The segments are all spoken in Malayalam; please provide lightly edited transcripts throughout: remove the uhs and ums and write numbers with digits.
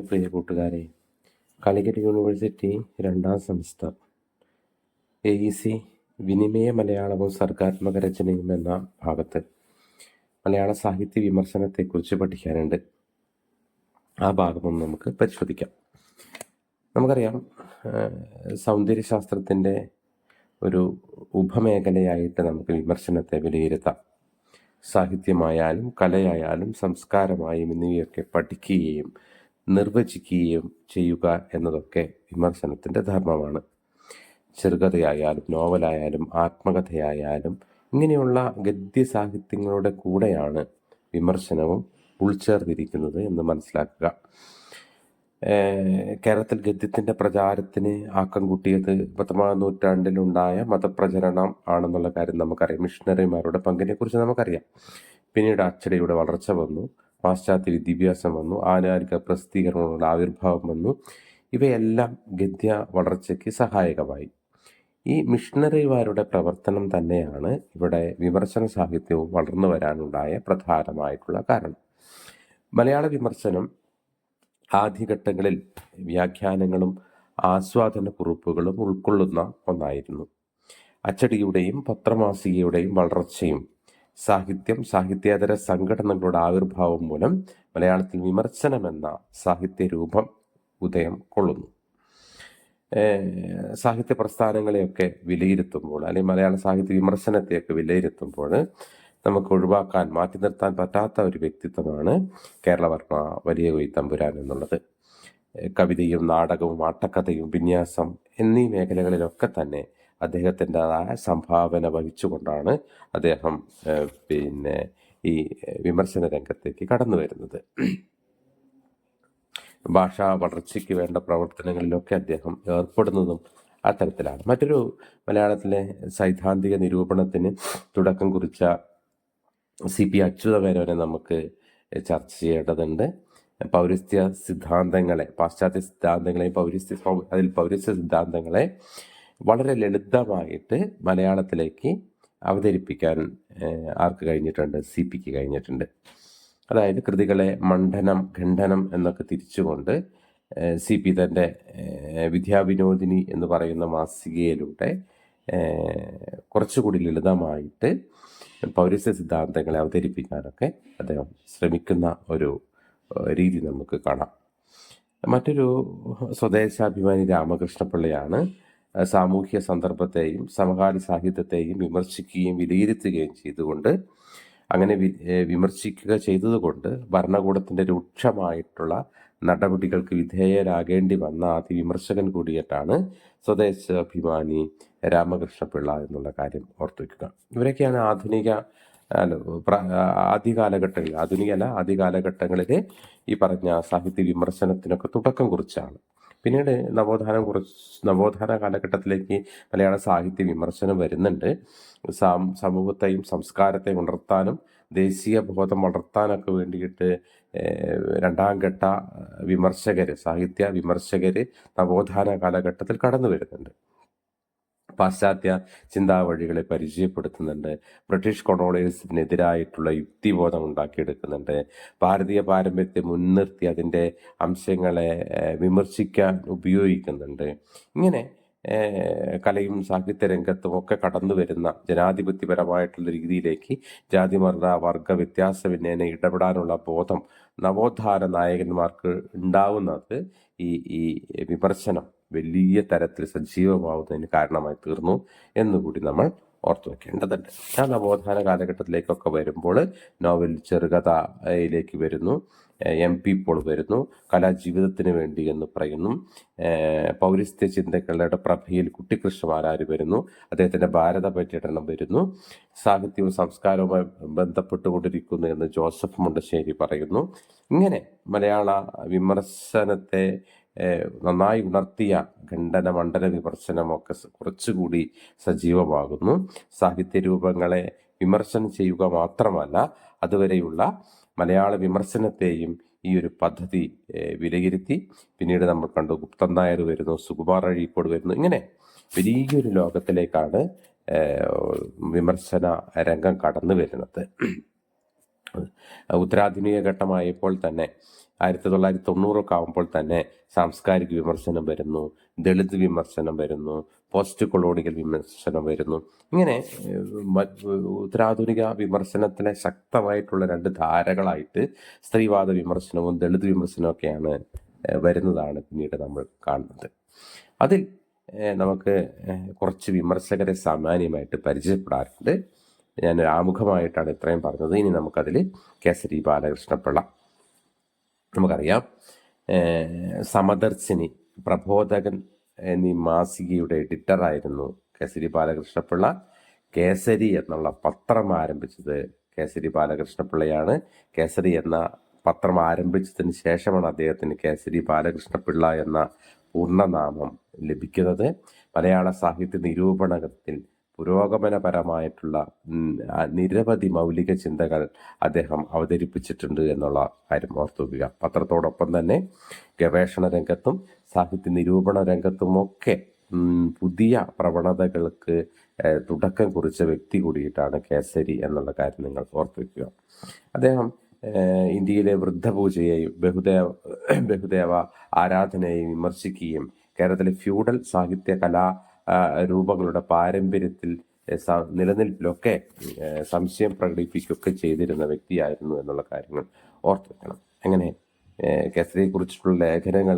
പ്രിയ കൂട്ടുകാരെ, കാലിക്കറ്റ് യൂണിവേഴ്സിറ്റി 2ാം സെമസ്റ്റർ AEC വിനിമയ മലയാളവും സർഗാത്മക രചനയും എന്ന ഭാഗത്ത് മലയാള സാഹിത്യ വിമർശനത്തെക്കുറിച്ച് പഠിക്കാനുണ്ട്. ആ ഭാഗമൊന്ന് നമുക്ക് പരിശോധിക്കാം. നമുക്കറിയാം, സൗന്ദര്യശാസ്ത്രത്തിൻ്റെ ഒരു ഉപമേഖലയായിട്ട് നമുക്ക് വിമർശനത്തെ വിലയിരുത്താം. സാഹിത്യമായാലും കലയായാലും സംസ്കാരമായും എന്നിവയൊക്കെ പഠിക്കുകയും നിർവചിക്കുകയും ചെയ്യുക എന്നതൊക്കെ വിമർശനത്തിൻ്റെ ധർമ്മമാണ്. ചെറുകഥയായാലും നോവലായാലും ആത്മകഥയായാലും ഇങ്ങനെയുള്ള ഗദ്യ സാഹിത്യങ്ങളുടെ കൂടെയാണ് വിമർശനവും ഉൾച്ചേർന്നിരിക്കുന്നത് എന്ന് മനസ്സിലാക്കുക. കേരളത്തിൽ ഗദ്യത്തിൻ്റെ പ്രചാരത്തിന് ആക്കം കൂട്ടിയത് 19ാം നൂറ്റാണ്ടിലുണ്ടായ മതപ്രചരണം ആണെന്നുള്ള കാര്യം നമുക്കറിയാം. മിഷണറിമാരുടെ പങ്കിനെക്കുറിച്ച് നമുക്കറിയാം. പിന്നീട് അച്ചടിയുടെ വളർച്ച വന്നു, പാശ്ചാത്യ വിദ്യാഭ്യാസം വന്നു, ആനുകാലിക പ്രസിദ്ധീകരണങ്ങളുടെ ആവിർഭാവം വന്നു. ഇവയെല്ലാം ഗദ്യ വളർച്ചയ്ക്ക് സഹായകമായി. ഈ മിഷണറിമാരുടെ പ്രവർത്തനം തന്നെയാണ് ഇവിടെ വിമർശന സാഹിത്യവും വളർന്നു വരാനുണ്ടായ പ്രധാനമായിട്ടുള്ള കാരണം. മലയാള വിമർശനം ആദ്യഘട്ടങ്ങളിൽ വ്യാഖ്യാനങ്ങളും ആസ്വാദന കുറിപ്പുകളും ഉൾക്കൊള്ളുന്ന ഒന്നായിരുന്നു. അച്ചടിയുടെയും പത്രമാസികയുടെയും വളർച്ചയും സാഹിത്യം, സാഹിത്യേതര സംഘടനകളുടെ ആവിർഭാവം മൂലം മലയാളത്തിൽ വിമർശനമെന്ന സാഹിത്യ രൂപം ഉദയം കൊള്ളുന്നു. സാഹിത്യ പ്രസ്ഥാനങ്ങളെയൊക്കെ വിലയിരുത്തുമ്പോൾ, അല്ലെങ്കിൽ മലയാള സാഹിത്യ വിമർശനത്തെയൊക്കെ വിലയിരുത്തുമ്പോൾ നമുക്ക് ഒഴിവാക്കാൻ, മാറ്റി നിർത്താൻ പറ്റാത്ത ഒരു വ്യക്തിത്വമാണ് കേരളവർമ്മ വലിയ കൊയ്ത്തമ്പുരാൻ എന്നുള്ളത്. കവിതയും നാടകവും ആട്ടക്കഥയും വിന്യാസം എന്നീ മേഖലകളിലൊക്കെ തന്നെ അദ്ദേഹത്തിൻ്റെതായ സംഭാവന വഹിച്ചുകൊണ്ടാണ് അദ്ദേഹം ഈ വിമർശന രംഗത്തേക്ക് കടന്നു വരുന്നത്. ഭാഷാ വളർച്ചയ്ക്ക് വേണ്ട പ്രവർത്തനങ്ങളിലൊക്കെ അദ്ദേഹം ഏർപ്പെടുന്നതും അത്തരത്തിലാണ്. മറ്റൊരു മലയാളത്തിലെ സൈദ്ധാന്തിക നിരൂപണത്തിന് തുടക്കം കുറിച്ച CP അച്യുതമേനോനെ നമുക്ക് ചർച്ച ചെയ്യേണ്ടതുണ്ട്. പൗരസ്ത്യ സിദ്ധാന്തങ്ങളെ, പാശ്ചാത്യ സിദ്ധാന്തങ്ങളെയും പൗരസ്ത്യ സിദ്ധാന്തങ്ങളെ വളരെ ലളിതമായിട്ട് മലയാളത്തിലേക്ക് അവതരിപ്പിക്കാൻ ആർക്ക് കഴിഞ്ഞിട്ടുണ്ട്? CPക്ക് കഴിഞ്ഞിട്ടുണ്ട്. അതായത് കൃതികളെ മണ്ഡനം, ഖണ്ഡനം എന്നൊക്കെ തിരിച്ചുകൊണ്ട് CP തൻ്റെ വിദ്യാവിനോദിനി എന്ന് പറയുന്ന മാസികയിലൂടെ കുറച്ചുകൂടി ലളിതമായിട്ട് പൗരസ്ത്യ സിദ്ധാന്തങ്ങളെ അവതരിപ്പിക്കാനൊക്കെ അദ്ദേഹം ശ്രമിക്കുന്ന ഒരു രീതി നമുക്ക് കാണാം. മറ്റൊരു സ്വദേശാഭിമാനി രാമകൃഷ്ണപിള്ളയാണ് സാമൂഹ്യ സന്ദർഭത്തെയും സമകാല സാഹിത്യത്തെയും വിമർശിക്കുകയും വിലയിരുത്തുകയും ചെയ്തുകൊണ്ട്, അങ്ങനെ വിമർശിക്കുക ചെയ്തതുകൊണ്ട് ഭരണകൂടത്തിൻ്റെ രൂക്ഷമായിട്ടുള്ള നടപടികൾക്ക് വിധേയരാകേണ്ടി വന്ന ആദ്യ വിമർശകൻ കൂടിയിട്ടാണ് സ്വദേശാഭിമാനി രാമകൃഷ്ണപിള്ള എന്നുള്ള കാര്യം ഓർത്തുവയ്ക്കുക. ഇവരൊക്കെയാണ് ആദ്യകാലഘട്ടങ്ങളിൽ ഈ പറഞ്ഞ സാഹിത്യ വിമർശനത്തിനൊക്കെ തുടക്കം കുറിച്ചാണ്. പിന്നീട് നവോത്ഥാന കാലഘട്ടത്തിലേക്ക് മലയാള സാഹിത്യ വിമർശനം വരുന്നുണ്ട്. സമൂഹത്തെയും സംസ്കാരത്തെയും ഉണർത്താനും ദേശീയ ബോധം വളർത്താനൊക്കെ വേണ്ടിയിട്ട് 2ാം ഘട്ട സാഹിത്യ വിമർശകർ നവോത്ഥാന കാലഘട്ടത്തിൽ കടന്നു വരുന്നുണ്ട്. പാശ്ചാത്യ ചിന്താവഴികളെ പരിചയപ്പെടുത്തുന്നുണ്ട്. ബ്രിട്ടീഷ് കൊളോണിയലിസത്തിനെതിരായിട്ടുള്ള യുക്തിബോധം ഉണ്ടാക്കിയെടുക്കുന്നുണ്ട്. ഭാരതീയ പാരമ്പര്യത്തെ മുൻനിർത്തി അതിൻ്റെ അംശങ്ങളെ വിമർശിക്കാൻ ഉപയോഗിക്കുന്നുണ്ട്. ഇങ്ങനെ കലയും സാഹിത്യ രംഗത്തും ഒക്കെ കടന്നു വരുന്ന ജനാധിപത്യപരമായിട്ടുള്ള രീതിയിലേക്ക് ജാതിമത വർഗ വ്യത്യാസവിന്യേനെ ഇടപെടാനുള്ള ബോധം നവോത്ഥാന നായകന്മാർക്ക് ഉണ്ടാവുന്നത് ഈ വിമർശനം വലിയ തരത്തിൽ സജീവമാവുന്നതിന് കാരണമായി തീർന്നു എന്നുകൂടി നമ്മൾ ഓർത്തു വയ്ക്കേണ്ടതുണ്ട്. ആ നവോത്ഥാന കാലഘട്ടത്തിലേക്കൊക്കെ വരുമ്പോൾ നോവൽ ചെറുകഥയിലേക്ക് വരുന്നു, MP പോൾ വരുന്നു, കലാജീവിതത്തിന് വേണ്ടി എന്ന് പറയുന്നു, പൗരസ്ത്യ ചിന്തകളുടെ പ്രഭയിൽ കുട്ടിക്കൃഷ്ണമാരാർ വരുന്നു, അദ്ദേഹത്തിൻ്റെ ഭാരത പര്യടനം വരുന്നു, സാഹിത്യവും സംസ്കാരവുമായി ബന്ധപ്പെട്ടുകൊണ്ടിരിക്കുന്നു എന്ന് ജോസഫ് മുണ്ടശ്ശേരി പറയുന്നു. ഇങ്ങനെ മലയാള വിമർശനത്തെ നന്നായി ഉണർത്തിയ ഖണ്ഡന മണ്ഡല വിമർശനമൊക്കെ കുറച്ചുകൂടി സജീവമാകുന്നു. സാഹിത്യ രൂപങ്ങളെ വിമർശനം ചെയ്യുക മാത്രമല്ല, അതുവരെയുള്ള മലയാള വിമർശനത്തെയും ഈ ഒരു പദ്ധതി വിലയിരുത്തി. പിന്നീട് നമ്മൾ കണ്ടു, ഗുപ്തൻ നായർ വരുന്നു, സുകുമാർ അഴീക്കോട് വരുന്നു. ഇങ്ങനെ വലിയൊരു ലോകത്തിലേക്കാണ് വിമർശന രംഗം കടന്നു വരുന്നത്. ഉത്തരാധുനിക ഘട്ടമായപ്പോൾ തന്നെ 1990 ആകുമ്പോൾ തന്നെ സാംസ്കാരിക വിമർശനം വരുന്നു, ദളിത് വിമർശനം വരുന്നു, പോസ്റ്റ് കൊളോണിയൽ വിമർശനം വരുന്നു. ഇങ്ങനെ ഉത്തരാധുനിക വിമർശനത്തിലെ ശക്തമായിട്ടുള്ള രണ്ട് ധാരകളായിട്ട് സ്ത്രീവാദ വിമർശനവും ദളിത് വിമർശനവും ഒക്കെയാണ് വരുന്നതാണ് പിന്നീട് നമ്മൾ കാണുന്നത്. അതിൽ നമുക്ക് കുറച്ച് വിമർശകരെ സാമാന്യമായിട്ട് പരിചയപ്പെടാറുണ്ട്. ഞാൻ ആമുഖമായിട്ടാണ് ഇത്രയും പറഞ്ഞത്. ഇനി നമുക്കതിൽ കേസരി ബാലകൃഷ്ണപിള്ള, നമുക്കറിയാം സമദർശിനി, പ്രബോധകൻ എന്നീ മാസികയുടെ എഡിറ്ററായിരുന്നു കേസരി ബാലകൃഷ്ണപിള്ള. കേസരി എന്നുള്ള പത്രം ആരംഭിച്ചത് കേസരി ബാലകൃഷ്ണപിള്ളയാണ്. കേസരി എന്ന പത്രം ആരംഭിച്ചതിന് ശേഷമാണ് അദ്ദേഹത്തിന് കേസരി ബാലകൃഷ്ണപിള്ള എന്ന പൂർണ്ണനാമം ലഭിക്കുന്നത്. മലയാള സാഹിത്യ നിരൂപണത്തിൽ പുരോഗമനപരമായിട്ടുള്ള നിരവധി മൗലിക ചിന്തകൾ അദ്ദേഹം അവതരിപ്പിച്ചിട്ടുണ്ട് എന്നുള്ള കാര്യം ഓർത്തുവയ്ക്കുക. പത്രത്തോടൊപ്പം തന്നെ ഗവേഷണ രംഗത്തും സാഹിത്യ നിരൂപണ രംഗത്തുമൊക്കെ പുതിയ പ്രവണതകൾക്ക് തുടക്കം കുറിച്ച വ്യക്തി കൂടിയിട്ടാണ് കേസരി എന്നുള്ള കാര്യം നിങ്ങൾ ഓർത്തുവയ്ക്കുക. അദ്ദേഹം ഇന്ത്യയിലെ വൃദ്ധപൂജയെയും ബഹുദേവ ആരാധനയെയും വിമർശിക്കുകയും കേരളത്തിലെ ഫ്യൂഡൽ സാഹിത്യ കലാ രൂപങ്ങളുടെ പാരമ്പര്യത്തിൽ നിലനിൽപ്പിലൊക്കെ സംശയം പ്രകടിപ്പിക്കുകയൊക്കെ ചെയ്തിരുന്ന വ്യക്തിയായിരുന്നു എന്നുള്ള കാര്യങ്ങൾ ഓർത്തു വെക്കണം. അങ്ങനെ കേസരിയെ കുറിച്ചിട്ടുള്ള ലേഖനങ്ങൾ,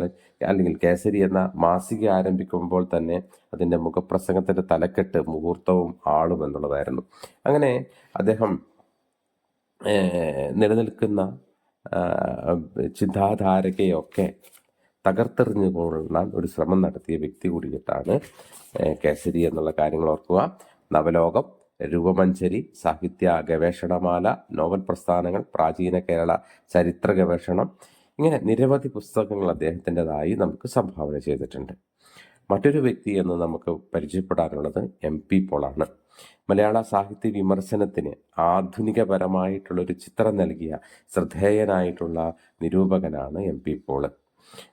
അല്ലെങ്കിൽ കേസരി എന്ന മാസിക ആരംഭിക്കുമ്പോൾ തന്നെ അതിൻ്റെ മുഖപ്രസംഗത്തിൻ്റെ തലക്കെട്ട് മുഹൂർത്തവും ആളും എന്നുള്ളതായിരുന്നു. അങ്ങനെ അദ്ദേഹം നിലനിൽക്കുന്ന ചിന്താധാരകയൊക്കെ തകർത്തെറിഞ്ഞുകൊള്ളാൻ ഒരു ശ്രമം നടത്തിയ വ്യക്തി കൂടിയിട്ടാണ് കേസരി എന്നുള്ള കാര്യങ്ങൾ ഓർക്കുക. നവലോകം, രൂപമഞ്ജരി, സാഹിത്യ ഗവേഷണമാല, നോവൽ പ്രസ്ഥാനങ്ങൾ, പ്രാചീന കേരള ചരിത്ര ഗവേഷണം, ഇങ്ങനെ നിരവധി പുസ്തകങ്ങൾ അദ്ദേഹത്തിൻ്റെതായി നമുക്ക് സംഭാവന ചെയ്തിട്ടുണ്ട്. മറ്റൊരു വ്യക്തി എന്ന് നമുക്ക് പരിചയപ്പെടാനുള്ളത് MP പോളാണ്. മലയാള സാഹിത്യ വിമർശനത്തിന് ആധുനികപരമായിട്ടുള്ളൊരു ചിത്രം നൽകിയ ശ്രദ്ധേയനായിട്ടുള്ള നിരൂപകനാണ് MP പോള്.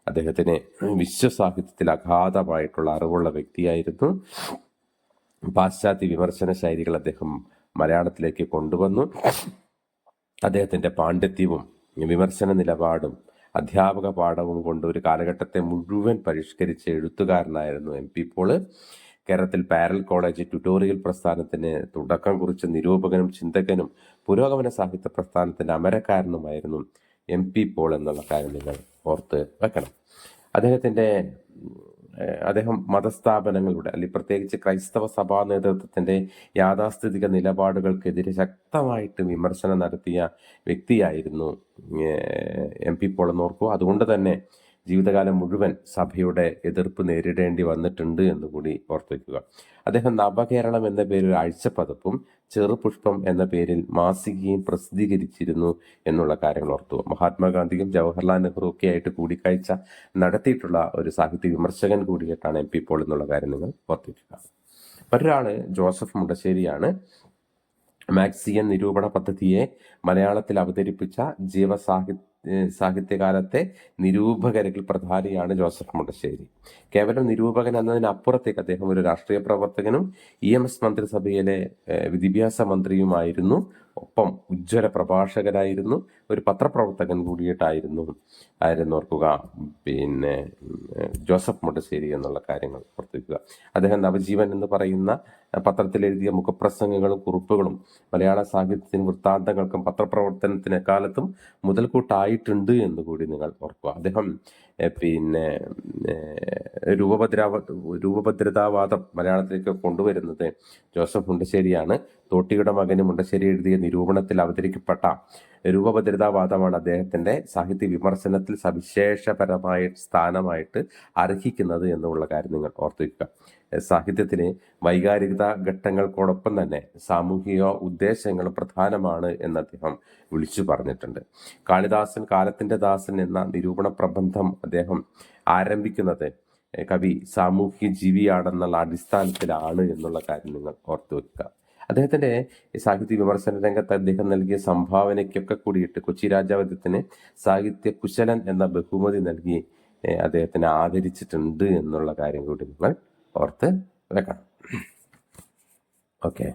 അദ്ദേഹത്തിന് വിശ്വസാഹിത്യത്തിൽ അഗാധമായിട്ടുള്ള അറിവുള്ള വ്യക്തിയായിരുന്നു. പാശ്ചാത്യ വിമർശന ശൈലികൾ അദ്ദേഹം മലയാളത്തിലേക്ക് കൊണ്ടുവന്നു. അദ്ദേഹത്തിൻ്റെ പാണ്ഡിത്യവും വിമർശന നിലപാടും അധ്യാപക പാഠവും കൊണ്ട് ഒരു കാലഘട്ടത്തെ മുഴുവൻ പരിഷ്കരിച്ച എഴുത്തുകാരനായിരുന്നു MP പോള്. കേരളത്തിൽ പാരൽ കോളേജ് ട്യൂട്ടോറിയൽ പ്രസ്ഥാനത്തിന് തുടക്കം കുറിച്ച നിരൂപകനും ചിന്തകനും പുരോഗമന സാഹിത്യ പ്രസ്ഥാനത്തിൻ്റെ അമരക്കാരനുമായിരുന്നു MP പോൾ എന്നുള്ള കാര്യം നിങ്ങൾ ഓർത്ത് വെക്കണം. അദ്ദേഹം മതസ്ഥാപനങ്ങളുടെ, അല്ലെങ്കിൽ പ്രത്യേകിച്ച് ക്രൈസ്തവ സഭാ നേതൃത്വത്തിൻ്റെ യാഥാസ്ഥിതിക നിലപാടുകൾക്കെതിരെ ശക്തമായിട്ട് വിമർശനം നടത്തിയ വ്യക്തിയായിരുന്നു MP പോൾ എന്ന് ഓർക്കുക. അതുകൊണ്ട് തന്നെ ജീവിതകാലം മുഴുവൻ സഭയുടെ എതിർപ്പ് നേരിടേണ്ടി വന്നിട്ടുണ്ട് എന്നുകൂടി ഓർത്തുവയ്ക്കുക. അദ്ദേഹം നവകേരളം എന്ന പേരിൽ ആഴ്ചപ്പതിപ്പും ചെറുപുഷ്പം എന്ന പേരിൽ മാസികയും പ്രസിദ്ധീകരിച്ചിരുന്നു എന്നുള്ള കാര്യങ്ങൾ ഓർത്തു. മഹാത്മാഗാന്ധിയും ജവഹർലാൽ നെഹ്റു ഒക്കെ ആയിട്ട് കൂടിക്കാഴ്ച നടത്തിയിട്ടുള്ള ഒരു സാഹിത്യ വിമർശകൻ കൂടിയിട്ടാണ് MP പോൾ എന്നുള്ള കാര്യം നിങ്ങൾ ഓർത്തിരിക്കുക. മറ്റൊരാള് ജോസഫ് മുണ്ടശ്ശേരിയാണ്. മാക്സിയൻ നിരൂപണ പദ്ധതിയെ മലയാളത്തിൽ അവതരിപ്പിച്ച സാഹിത്യകാലത്തെ നിരൂപകരിൽ പ്രധാനിയാണ് ജോസഫ് മുണ്ടശ്ശേരി. കേവലം നിരൂപകൻ എന്നതിനപ്പുറത്തേക്ക് അദ്ദേഹം ഒരു രാഷ്ട്രീയ പ്രവർത്തകനും EMS മന്ത്രിസഭയിലെ വിദ്യാഭ്യാസ മന്ത്രിയുമായിരുന്നു. ഒപ്പം ഉജ്ജ്വല പ്രഭാഷകനായിരുന്നു. ഒരു പത്രപ്രവർത്തകൻ കൂടിയിട്ടായിരുന്നു ഓർക്കുക ജോസഫ് മുണ്ടശ്ശേരി എന്നുള്ള കാര്യങ്ങൾ ഓർത്തിക്കുക. അദ്ദേഹം നവജീവൻ എന്ന് പറയുന്ന പത്രത്തിലെഴുതിയ മുഖപ്രസംഗങ്ങളും കുറിപ്പുകളും മലയാള സാഹിത്യത്തിന് വൃത്താന്തങ്ങൾക്കും പത്രപ്രവർത്തനത്തിന് എക്കാലത്തും മുതൽക്കൂട്ടായിട്ടുണ്ട് എന്ന് കൂടി നിങ്ങൾ ഓർക്കുക. അദ്ദേഹം രൂപഭദ്രതാവാദം മലയാളത്തിലേക്ക് കൊണ്ടുവരുന്നത് ജോസഫ് മുണ്ടശ്ശേരിയാണ്. തോട്ടിയുടെ മകന് മുണ്ടശ്ശേരി എഴുതിയ നിരൂപണത്തിൽ അവതരിക്കപ്പെട്ട രൂപഭദ്രതാവാദമാണ് അദ്ദേഹത്തിൻ്റെ സാഹിത്യ വിമർശനത്തിൽ സവിശേഷപരമായ സ്ഥാനമായിട്ട് അർഹിക്കുന്നത് എന്നുള്ള കാര്യം നിങ്ങൾ ഓർത്തിരിക്കുക. സാഹിത്യത്തിന് വൈകാരികത ഘട്ടങ്ങൾക്കോടൊപ്പം തന്നെ സാമൂഹിക ഉദ്ദേശങ്ങൾ പ്രധാനമാണ് എന്ന് അദ്ദേഹം വിളിച്ചു പറഞ്ഞിട്ടുണ്ട്. കാളിദാസൻ കാലത്തിൻ്റെ ദാസൻ എന്ന നിരൂപണ പ്രബന്ധം അദ്ദേഹം ആരംഭിക്കുന്നത് കവി സാമൂഹ്യ ജീവിയാണെന്നുള്ള അടിസ്ഥാനത്തിലാണ് എന്നുള്ള കാര്യം നിങ്ങൾ ഓർത്തു വെക്കുക. അദ്ദേഹത്തിൻ്റെ സാഹിത്യ വിമർശന രംഗത്ത് അദ്ദേഹം നൽകിയ സംഭാവനയ്ക്കൊക്കെ കൂടിയിട്ട് കൊച്ചി രാജാവധത്തിന് സാഹിത്യ കുശലൻ എന്ന ബഹുമതി നൽകി അദ്ദേഹത്തിനെ ആദരിച്ചിട്ടുണ്ട് എന്നുള്ള കാര്യം കൂടി നിങ്ങൾ ഓർത്ത് വെക്കണം. ഓക്കെ.